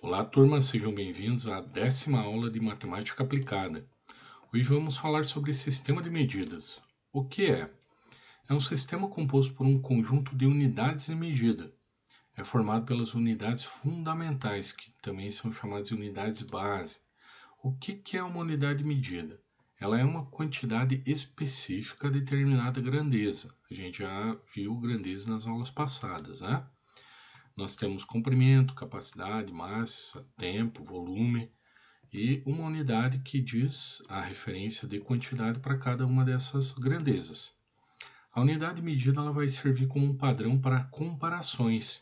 Olá, turma, sejam bem-vindos à 10ª aula de Matemática Aplicada. Hoje vamos falar sobre sistema de medidas. O que é? É um sistema composto por um conjunto de unidades de medida. É formado pelas unidades fundamentais, que também são chamadas de unidades base. O que é uma unidade de medida? Ela é uma quantidade específica de determinada grandeza. A gente já viu grandeza nas aulas passadas, né? Nós temos comprimento, capacidade, massa, tempo, volume e uma unidade que diz a referência de quantidade para cada uma dessas grandezas. A unidade de medida ela vai servir como um padrão para comparações.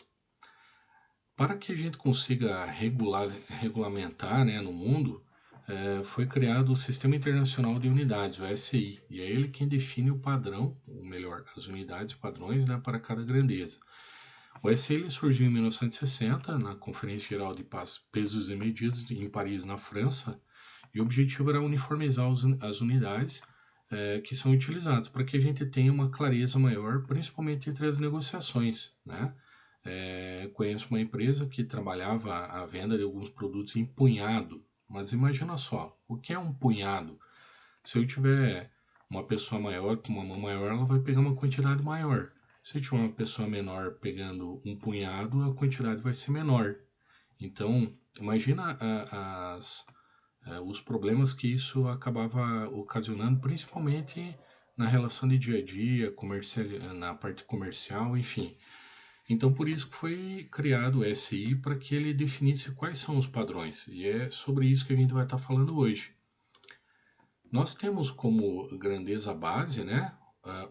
Para que a gente consiga regulamentar, no mundo, foi criado o Sistema Internacional de Unidades, o SI, e é ele quem define o padrão, ou melhor, as unidades padrões para cada grandeza. O SI surgiu em 1960, na Conferência Geral de Pesos e Medidas em Paris, na França, e o objetivo era uniformizar as unidades que são utilizadas, para que a gente tenha uma clareza maior, principalmente entre as negociações, né? Conheço uma empresa que trabalhava a venda de alguns produtos em punhado, mas imagina só, o que é um punhado? Se eu tiver uma pessoa maior com uma mão maior, ela vai pegar uma quantidade maior. Se eu tiver uma pessoa menor pegando um punhado, a quantidade vai ser menor. Então, imagina os problemas que isso acabava ocasionando, principalmente na relação de dia a dia, na parte comercial, enfim. Então, por isso que foi criado o SI, para que ele definisse quais são os padrões. E é sobre isso que a gente vai estar falando hoje. Nós temos como grandeza base,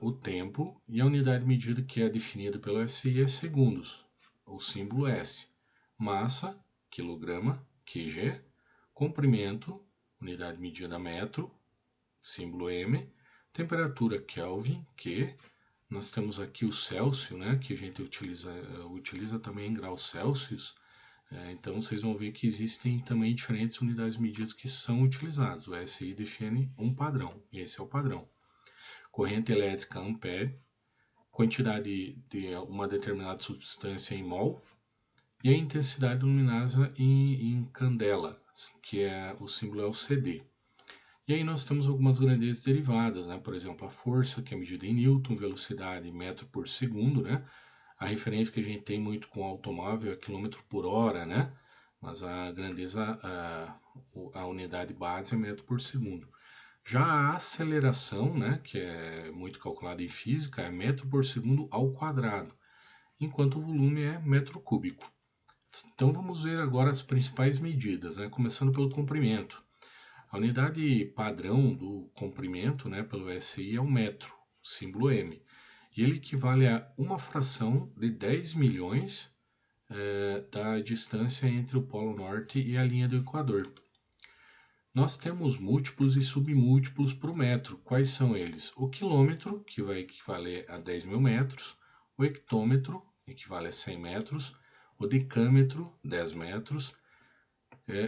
o tempo, e a unidade de medida que é definida pelo SI é segundos, o símbolo S. Massa, quilograma, QG. Comprimento, unidade de medida metro, símbolo M. Temperatura Kelvin, Q. Nós temos aqui o Celsius, que a gente utiliza também em graus Celsius. Então, vocês vão ver que existem também diferentes unidades de medidas que são utilizadas. O SI define um padrão, e esse é o padrão. Corrente elétrica, ampere. Quantidade de uma determinada substância em mol. E a intensidade luminosa em candela, que o símbolo é o CD. E aí nós temos algumas grandezas derivadas, por exemplo, a força, que é medida em Newton, velocidade em metro por segundo, A referência que a gente tem muito com o automóvel é quilômetro por hora, Mas a grandeza, a unidade base é metro por segundo. Já a aceleração, que é muito calculada em física, é metro por segundo ao quadrado, enquanto o volume é metro cúbico. Então vamos ver agora as principais medidas, começando pelo comprimento. A unidade padrão do comprimento, pelo SI, é o metro, símbolo M. E ele equivale a uma fração de 10 milhões da distância entre o Polo Norte e a linha do Equador. Nós temos múltiplos e submúltiplos para o metro. Quais são eles? O quilômetro, que vai equivaler a 10 mil metros. O hectômetro, equivale a 100 metros. O decâmetro, 10 metros.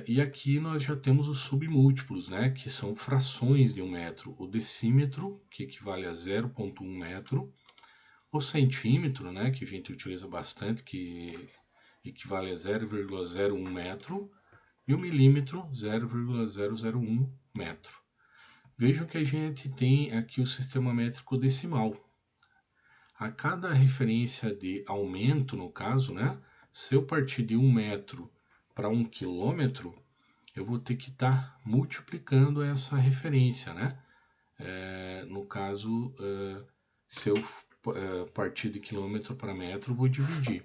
E aqui nós já temos os submúltiplos, que são frações de um metro. O decímetro, que equivale a 0,1 metro. O centímetro, que a gente utiliza bastante, que equivale a 0,01 metro. E o milímetro, 0,001 metro. Vejam que a gente tem aqui o sistema métrico decimal. A cada referência de aumento, no caso, se eu partir de 1 metro para 1 quilômetro, eu vou ter que estar multiplicando essa referência, No caso, se eu partir de quilômetro para metro, eu vou dividir.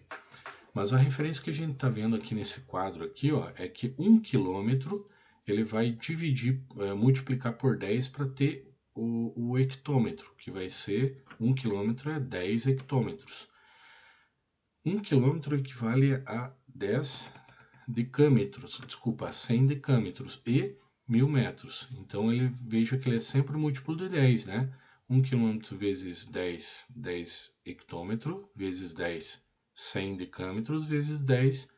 Mas a referência que a gente está vendo aqui nesse quadro aqui, é que 1 quilômetro ele vai multiplicar por 10 para ter o hectômetro, que vai ser 1 quilômetro é 10 hectômetros. 1 quilômetro equivale a 10 decâmetros, desculpa, 100 decâmetros e 1000 metros. Então, veja que ele é sempre múltiplo de 10, 1 quilômetro vezes 10, 10 hectômetro, vezes 10, 100 decâmetros, vezes 10,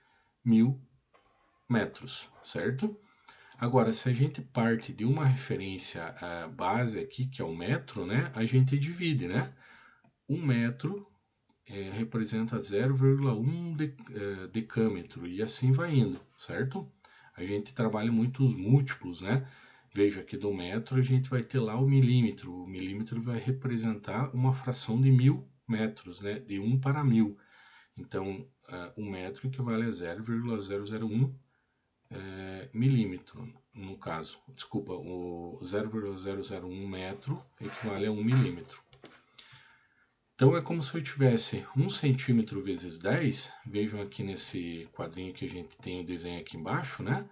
1000 metros, certo? Agora, se a gente parte de uma referência base aqui, que é o metro, a gente divide, 1 metro representa 0,1 decâmetro e assim vai indo, certo? A gente trabalha muito os múltiplos, né? Veja aqui do metro a gente vai ter lá o milímetro. O milímetro vai representar uma fração de 1000 metros, né? De 1 para 1000. Então, o metro equivale a 0,001 milímetro, no caso. Desculpa, o 0,001 metro equivale a 1 milímetro. Então, é como se eu tivesse 1 centímetro vezes 10. Vejam aqui nesse quadrinho que a gente tem o desenho aqui embaixo, né?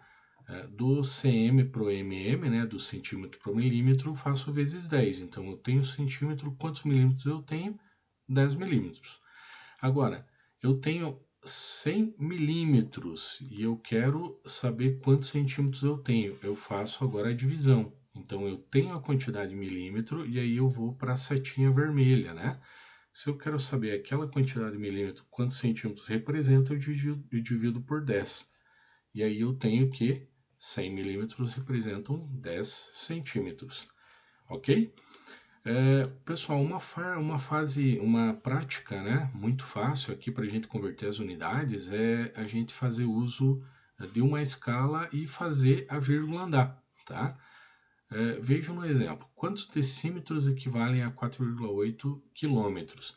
Do cm para o mm, né? Do centímetro para o milímetro, eu faço vezes 10. Então, eu tenho centímetro, quantos milímetros eu tenho? 10 milímetros. Agora, eu tenho 100 milímetros e eu quero saber quantos centímetros eu tenho. Eu faço agora a divisão. Então, eu tenho a quantidade de milímetro e aí eu vou para a setinha vermelha, né? Se eu quero saber aquela quantidade de milímetro, quantos centímetros representa, eu divido por 10. E aí eu tenho que 100 milímetros representam 10 centímetros. Ok? Pessoal, uma prática, né, muito fácil aqui para a gente converter as unidades é a gente fazer uso de uma escala e fazer a vírgula andar, tá? Vejam no exemplo, quantos decímetros equivalem a 4,8 quilômetros?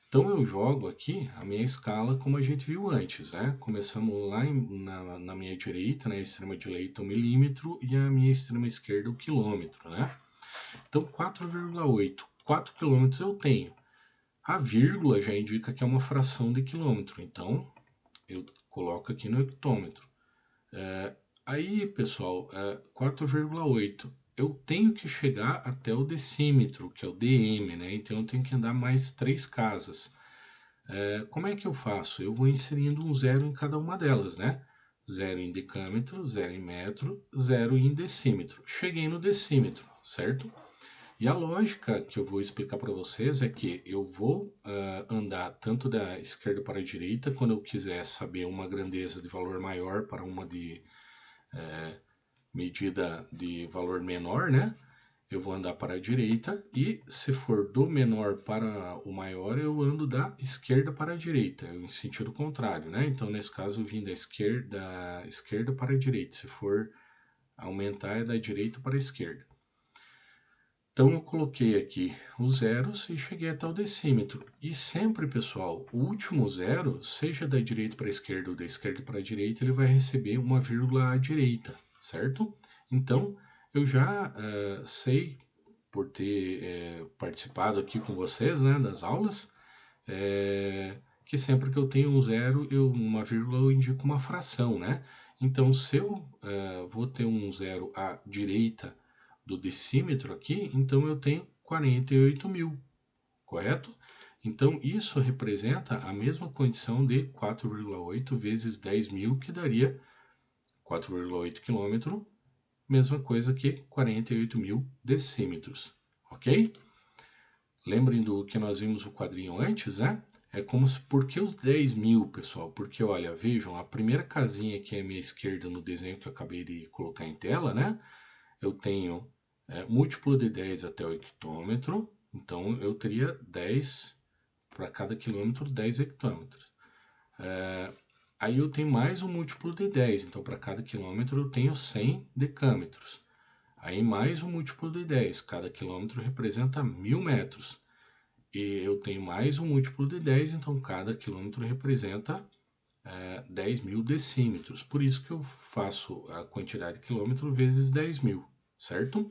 Então eu jogo aqui a minha escala como a gente viu antes, né? Começamos lá na minha direita, né, extrema direita o milímetro e a minha extrema esquerda o quilômetro, né? Então 4,8, 4 quilômetros eu tenho. A vírgula já indica que é uma fração de quilômetro, então eu coloco aqui no hectômetro. Aí, pessoal, 4,8. Eu tenho que chegar até o decímetro, que é o dm, né? Então eu tenho que andar mais 3 casas. Como é que eu faço? Eu vou inserindo um zero em cada uma delas, né? 0 em decâmetro, 0 em metro, 0 em decímetro. Cheguei no decímetro, certo? E a lógica que eu vou explicar para vocês é que eu vou andar tanto da esquerda para a direita, quando eu quiser saber uma grandeza de valor maior para uma de medida de valor menor, né? Eu vou andar para a direita e se for do menor para o maior, eu ando da esquerda para a direita, em sentido contrário, né? Então, nesse caso, eu vim da esquerda para a direita. Se for aumentar, é da direita para a esquerda. Então, eu coloquei aqui os zeros e cheguei até o decímetro. E sempre, pessoal, o último zero, seja da direita para a esquerda ou da esquerda para a direita, ele vai receber uma vírgula à direita, certo? Então, eu já sei, por ter participado aqui com vocês, né, das aulas, que sempre que eu tenho um zero, uma vírgula, eu indico uma fração, né? Então, se eu vou ter um zero à direita do decímetro aqui, então eu tenho 48 mil, correto? Então, isso representa a mesma condição de 4,8 vezes 10 mil, que daria 4,8 quilômetro, mesma coisa que 48 mil decímetros, ok? Lembrem do que nós vimos o quadrinho antes, né? É como se, por que os 10 mil, pessoal? Porque, olha, vejam, a primeira casinha que é à minha esquerda no desenho que eu acabei de colocar em tela, né? Eu tenho múltiplo de 10 até o hectômetro, então eu teria 10 para cada quilômetro, 10 hectômetros. Aí eu tenho mais um múltiplo de 10, então para cada quilômetro eu tenho 100 decâmetros. Aí mais um múltiplo de 10, cada quilômetro representa 1000 metros. E eu tenho mais um múltiplo de 10, então cada quilômetro representa 10 mil decímetros. Por isso que eu faço a quantidade de quilômetro vezes 10 mil, certo?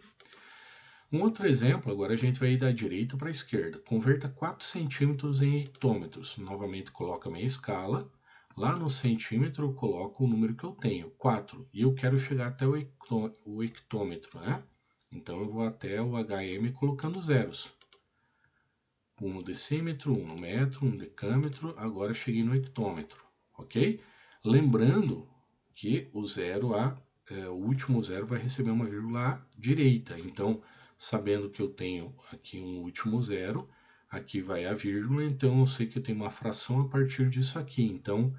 Um outro exemplo, agora a gente vai ir da direita para a esquerda. Converta 4 centímetros em hectômetros. Novamente coloco a minha escala. Lá no centímetro eu coloco o número que eu tenho, 4. E eu quero chegar até o hectômetro, né? Então eu vou até o HM colocando zeros. 1 no decímetro, 1 no metro, 1 no decâmetro, agora cheguei no hectômetro, ok? Lembrando que o último zero vai receber uma vírgula à direita. Então, sabendo que eu tenho aqui um último zero, aqui vai a vírgula, então eu sei que eu tenho uma fração a partir disso aqui. Então,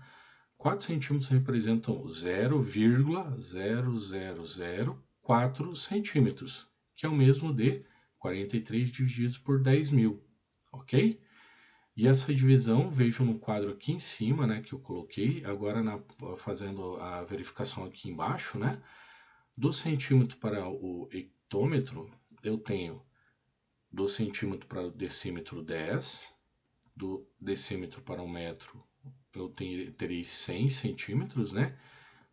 4 centímetros representam 0,0004 centímetros, que é o mesmo de 43 divididos por 10 mil. Ok? E essa divisão, vejam no quadro aqui em cima, né, que eu coloquei, agora fazendo a verificação aqui embaixo, né, do centímetro para o hectômetro, eu tenho do centímetro para o decímetro 10, do decímetro para o metro eu terei 100 centímetros, né,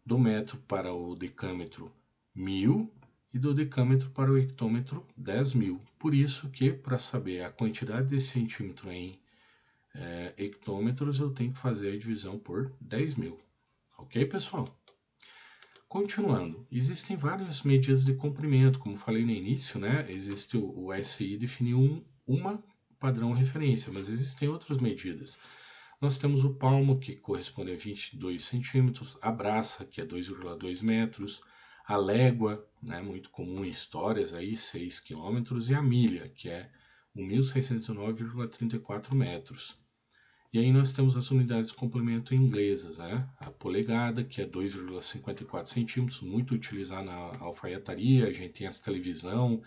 do metro para o decâmetro 1000 e do decâmetro para o hectômetro 10.000. Por isso que, para saber a quantidade de centímetro em hectômetros, eu tenho que fazer a divisão por 10.000. Ok, pessoal? Continuando, existem várias medidas de comprimento, como falei no início, né? Existe o SI definiu uma padrão referência, mas existem outras medidas. Nós temos o palmo, que corresponde a 22 centímetros, a braça, que é 2,2 metros, a légua, né, muito comum em histórias, aí, 6 quilômetros, e a milha, que é 1.609,34 metros. E aí nós temos as unidades de complemento inglesas, né? A polegada, que é 2,54 centímetros, muito utilizada na alfaiataria, a gente tem essa televisão,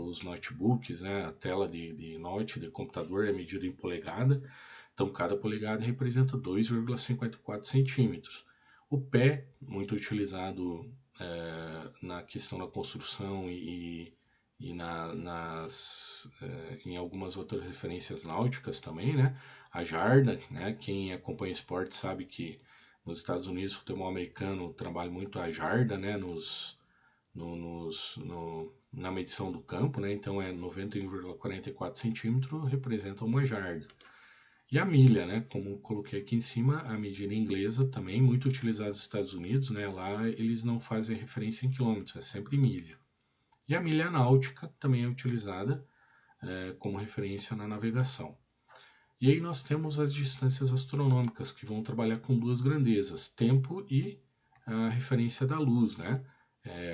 os notebooks, né? A tela de note de computador é medida em polegada, então cada polegada representa 2,54 centímetros. O pé, muito utilizado na questão da construção e em algumas outras referências náuticas também, né? A jarda, né? Quem acompanha esporte sabe que nos Estados Unidos o futebol americano trabalha muito a jarda, né? Na medição do campo, né? Então é 91,44 centímetros representa uma jarda. E a milha, né? Como coloquei aqui em cima, a medida inglesa também muito utilizada nos Estados Unidos, né? Lá eles não fazem referência em quilômetros, é sempre milha. E a milha náutica também é utilizada como referência na navegação. E aí nós temos as distâncias astronômicas, que vão trabalhar com duas grandezas, tempo e a referência da luz, né?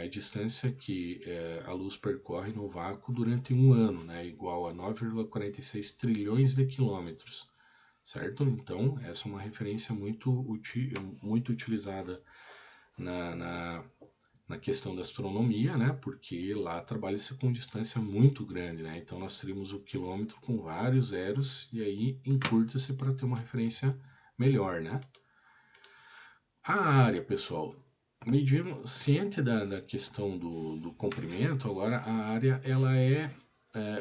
A distância que a luz percorre no vácuo durante um ano, né? Igual a 9,46 trilhões de quilômetros, certo? Então, essa é uma referência muito utilizada na questão da astronomia, né? Porque lá trabalha-se com distância muito grande, né? Então nós teríamos o quilômetro com vários zeros e aí encurta-se para ter uma referência melhor, né? A área, pessoal, ciente da questão do comprimento, agora a área ela é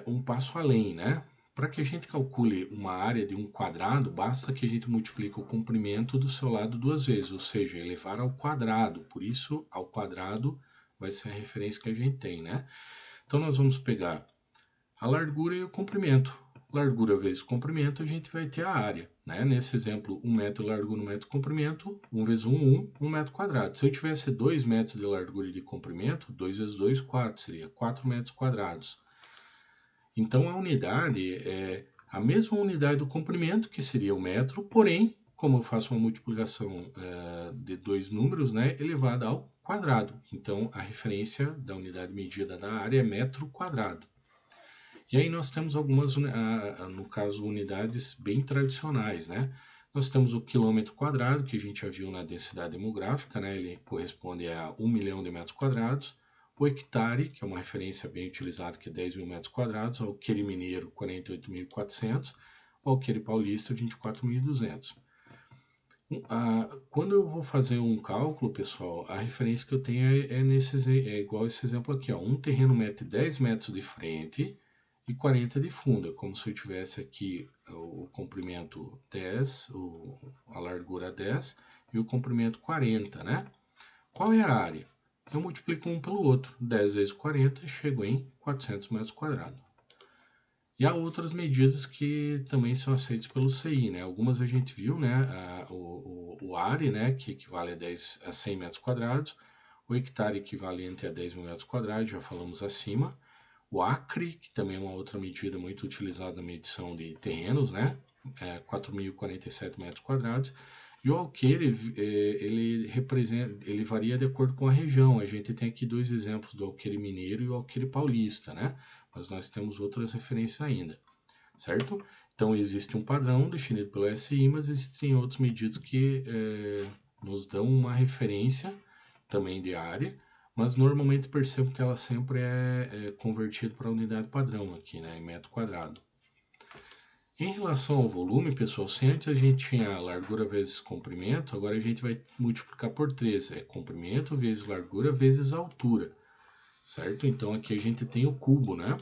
um passo além, né? Para que a gente calcule uma área de um quadrado, basta que a gente multiplique o comprimento do seu lado duas vezes, ou seja, elevar ao quadrado. Por isso, ao quadrado vai ser a referência que a gente tem, né? Então, nós vamos pegar a largura e o comprimento. Largura vezes comprimento, a gente vai ter a área, né? Nesse exemplo, 1 metro de largura, 1 metro de comprimento, 1 vezes 1 metro quadrado. Se eu tivesse 2 metros de largura e de comprimento, 2 vezes 2, 4, seria 4 metros quadrados. Então, a unidade é a mesma unidade do comprimento, que seria o metro, porém, como eu faço uma multiplicação de dois números, né, elevada ao quadrado. Então, a referência da unidade medida da área é metro quadrado. E aí nós temos algumas, no caso, unidades bem tradicionais, né? Nós temos o quilômetro quadrado, que a gente já viu na densidade demográfica, né? Ele corresponde a 1 milhão de metros quadrados. O hectare, que é uma referência bem utilizada, que é 10 mil metros quadrados, o alqueire mineiro, 48.400, o alqueire paulista, 24.200. Quando eu vou fazer um cálculo, pessoal, a referência que eu tenho é igual esse exemplo aqui, ó, um terreno mede 10 metros de frente e 40 de fundo, é como se eu tivesse aqui o comprimento 10, a largura 10 e o comprimento 40, né? Qual é a área? Eu multiplico um pelo outro, 10 vezes 40, chego em 400 metros quadrados. E há outras medidas que também são aceitas pelo CI, né? Algumas a gente viu, né? O ARE, né? Que equivale a 100 metros quadrados. O hectare equivalente a 10 mil metros quadrados, já falamos acima. O acre, que também é uma outra medida muito utilizada na medição de terrenos, né? 4.047 metros quadrados. E o alqueire, ele varia de acordo com a região. A gente tem aqui dois exemplos do alqueire mineiro e o alqueire paulista, né? Mas nós temos outras referências ainda, certo? Então, existe um padrão definido pelo SI, mas existem outras medidas que nos dão uma referência também de área, mas normalmente percebo que ela sempre é convertida para a unidade padrão aqui, né, em metro quadrado. Em relação ao volume, pessoal, se antes a gente tinha largura vezes comprimento, agora a gente vai multiplicar por 3. É comprimento vezes largura vezes altura, certo? Então aqui a gente tem o cubo, né?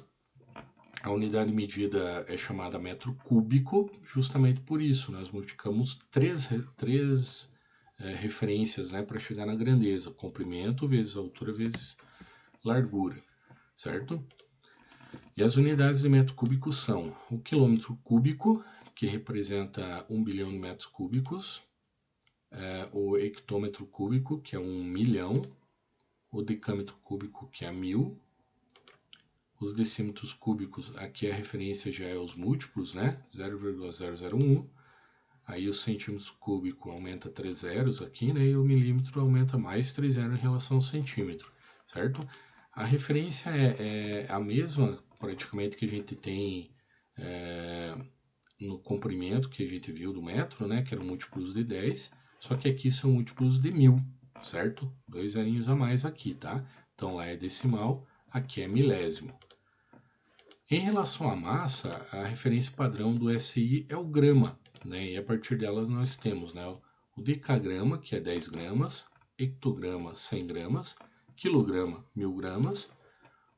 A unidade medida é chamada metro cúbico, justamente por isso. Nós multiplicamos três referências, né, para chegar na grandeza. Comprimento vezes altura vezes largura, certo? E as unidades de metro cúbico são o quilômetro cúbico, que representa 1 bilhão de metros cúbicos, o hectômetro cúbico, que é 1 milhão, o decâmetro cúbico, que é 1000, os decímetros cúbicos, aqui a referência já é os múltiplos, né? 0,001. Aí o centímetro cúbico aumenta 3 zeros aqui, né? E o milímetro aumenta mais 3 zeros em relação ao centímetro, certo? A referência é a mesma, praticamente, que a gente tem no comprimento que a gente viu do metro, né? Que eram múltiplos de 10, só que aqui são múltiplos de 1000, certo? 2 zerinhos a mais aqui, tá? Então lá é decimal, aqui é milésimo. Em relação à massa, a referência padrão do SI é o grama, né? E a partir delas nós temos, né, o decagrama, que é 10 gramas, hectograma, 100 gramas, quilograma, 1000 gramas,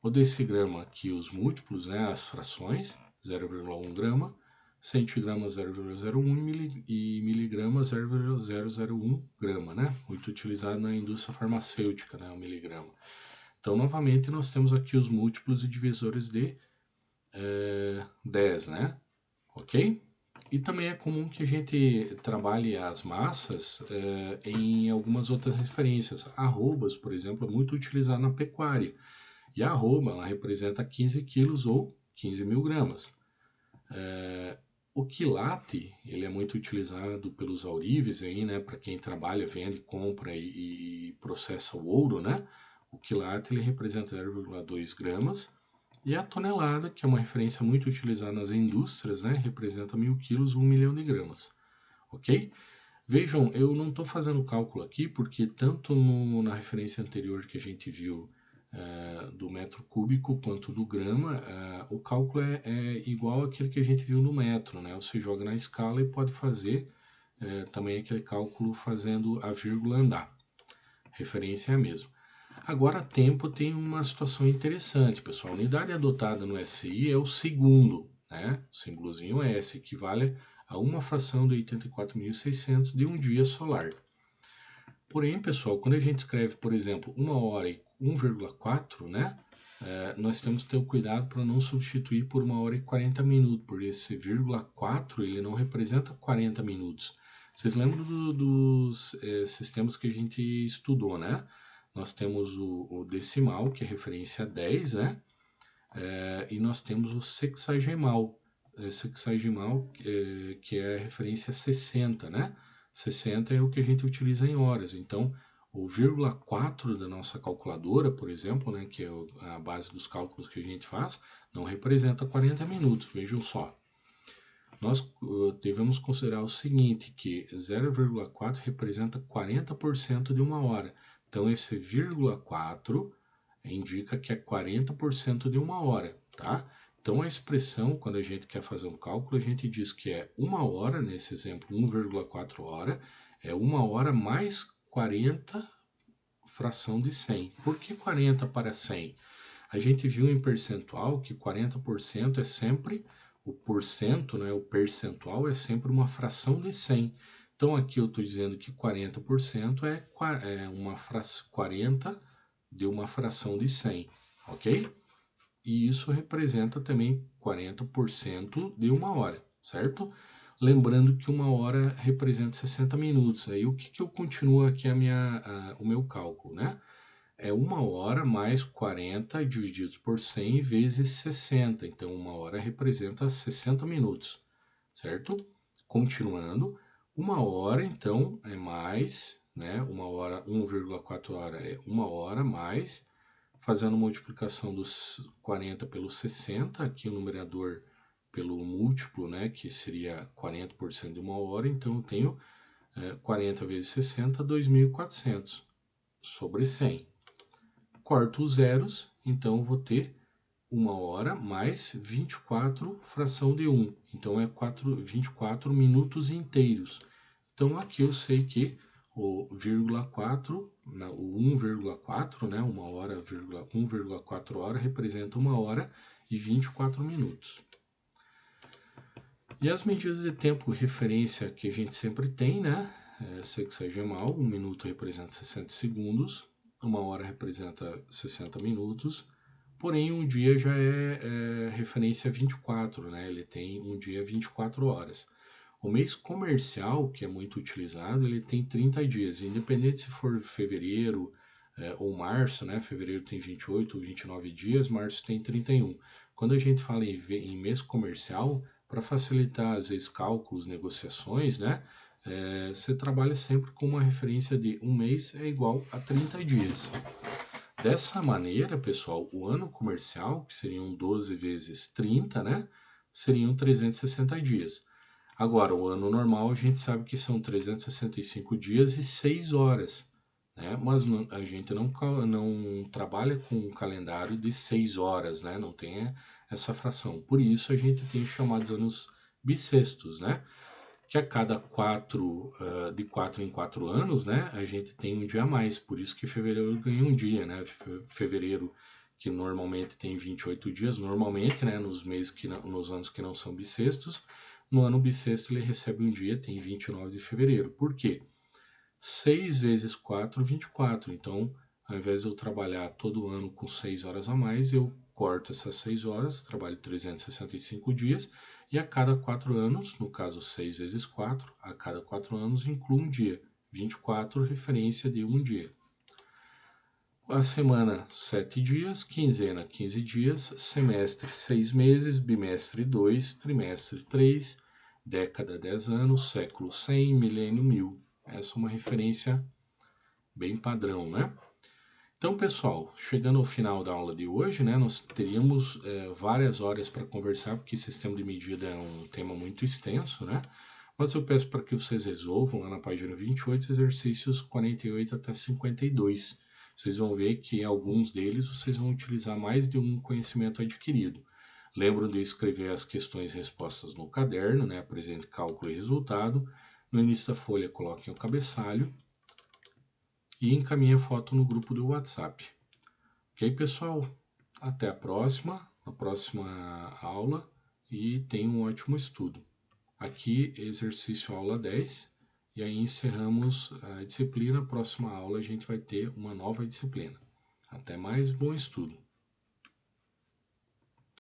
o decigrama, aqui os múltiplos, né, as frações, 0,1 grama, centigrama 0,01 e miligrama 0,001 grama, né? Muito utilizado na indústria farmacêutica, né, o miligrama. Então, novamente, nós temos aqui os múltiplos e divisores de 10, né? Ok? E também é comum que a gente trabalhe as massas em algumas outras referências. Arrobas, por exemplo, é muito utilizado na pecuária. E a arroba, ela representa 15 quilos ou 15 mil gramas. O quilate, ele é muito utilizado pelos auríveis aí, né? Para quem trabalha, vende, compra e processa o ouro, né? O quilate, ele representa 0,2 gramas. E a tonelada, que é uma referência muito utilizada nas indústrias, né, representa 1000 quilos, 1 milhão de gramas. Ok? Vejam, eu não estou fazendo cálculo aqui, porque tanto na referência anterior que a gente viu do metro cúbico, quanto do grama, o cálculo é igual àquele que a gente viu no metro, né? Você joga na escala e pode fazer também aquele cálculo fazendo a vírgula andar. Referência é a mesma. Agora, tempo tem uma situação interessante, pessoal. A unidade adotada no SI é o segundo, né? O símbolozinho S, equivale a uma fração de 84.600 de um dia solar. Porém, pessoal, quando a gente escreve, por exemplo, 1 hora e 1,4, né? Nós temos que ter o cuidado para não substituir por 1 hora e 40 minutos, porque esse vírgula 4 ele não representa 40 minutos. Vocês lembram dos sistemas que a gente estudou, né? Nós temos o decimal, que é referência a 10, né? E nós temos o sexagemal, que é referência a 60, né? 60 é o que a gente utiliza em horas. Então, o vírgula 4 da nossa calculadora, por exemplo, né, que é a base dos cálculos que a gente faz, não representa 40 minutos, vejam só. Nós devemos considerar o seguinte, que 0,4 representa 40% de uma hora. Então, esse vírgula 4 indica que é 40% de uma hora, tá? Então, a expressão, quando a gente quer fazer um cálculo, a gente diz que é uma hora, nesse exemplo, 1,4 hora, é uma hora mais 40 fração de 100. Por que 40 para 100? A gente viu em percentual que 40% é sempre o porcento, né, o percentual é sempre uma fração de 100. Então aqui eu estou dizendo que 40% é 40 de uma fração de 100, ok? E isso representa também 40% de uma hora, certo? Lembrando que uma hora representa 60 minutos. Aí o que eu continuo aqui o meu cálculo, né? É uma hora mais 40 divididos por 100 vezes 60. Então, uma hora representa 60 minutos, certo? Continuando, uma hora, então, é mais, né? Uma hora, 1,4 hora é uma hora mais, fazendo multiplicação dos 40 pelo 60, aqui o numerador pelo múltiplo, né? Que seria 40% de uma hora. Então, eu tenho 40 vezes 60, 2.400 sobre 100. Corto os zeros, então eu vou ter 1 hora mais 24 fração de 1. Então, é 24 minutos inteiros. Então, aqui eu sei que o 1,4, o 1,4, né, 1 hora, 1,4 hora representa 1 hora e 24 minutos. E as medidas de tempo referência que a gente sempre tem, né? Sexagemal, 1 minuto representa 60 segundos, 1 hora representa 60 minutos, porém um dia já é referência 24, né? Ele tem um dia 24 horas. O mês comercial, que é muito utilizado, ele tem 30 dias, independente se for fevereiro ou março, né? Fevereiro tem 28 ou 29 dias, março tem 31. Quando a gente fala em mês comercial, para facilitar, às vezes, cálculos, negociações, né? Você trabalha sempre com uma referência de um mês é igual a 30 dias. Dessa maneira, pessoal, o ano comercial, que seriam 12 vezes 30, né? Seriam 360 dias. Agora, o ano normal, a gente sabe que são 365 dias e 6 horas, né? Mas a gente não trabalha com um calendário de 6 horas, né? Não tem essa fração. Por isso, a gente tem os chamados anos bissextos, né? Que a cada de 4 em 4 anos, né? A gente tem um dia a mais. Por isso que fevereiro ganha um dia, né? Fevereiro, que normalmente tem 28 dias, normalmente, né? Nos anos que não são bissextos, no ano bissexto ele recebe um dia, tem 29 de fevereiro. Por quê? 6 vezes 4, 24. Então, ao invés de eu trabalhar todo ano com 6 horas a mais, eu corto essas 6 horas, trabalho 365 dias, e a cada 4 anos, no caso 6 vezes 4, a cada 4 anos incluo um dia. 24, referência de um dia. A semana, 7 dias, quinzena, 15 dias, semestre, 6 meses, bimestre, 2, trimestre, 3, década, 10 anos, século, 100, milênio, 1000. Essa é uma referência bem padrão, né? Então, pessoal, chegando ao final da aula de hoje, né, nós teríamos várias horas para conversar, porque sistema de medida é um tema muito extenso, né? Mas eu peço para que vocês resolvam lá na página 28, exercícios 48 até 52. Vocês vão ver que alguns deles vocês vão utilizar mais de um conhecimento adquirido. Lembram de escrever as questões e respostas no caderno, né? Apresente cálculo e resultado. No início da folha, coloquem o cabeçalho e encaminhe a foto no grupo do WhatsApp. Ok, pessoal? Até a próxima aula, e tenham um ótimo estudo. Aqui, exercício aula 10, e aí encerramos a disciplina. Próxima aula a gente vai ter uma nova disciplina. Até mais, bom estudo!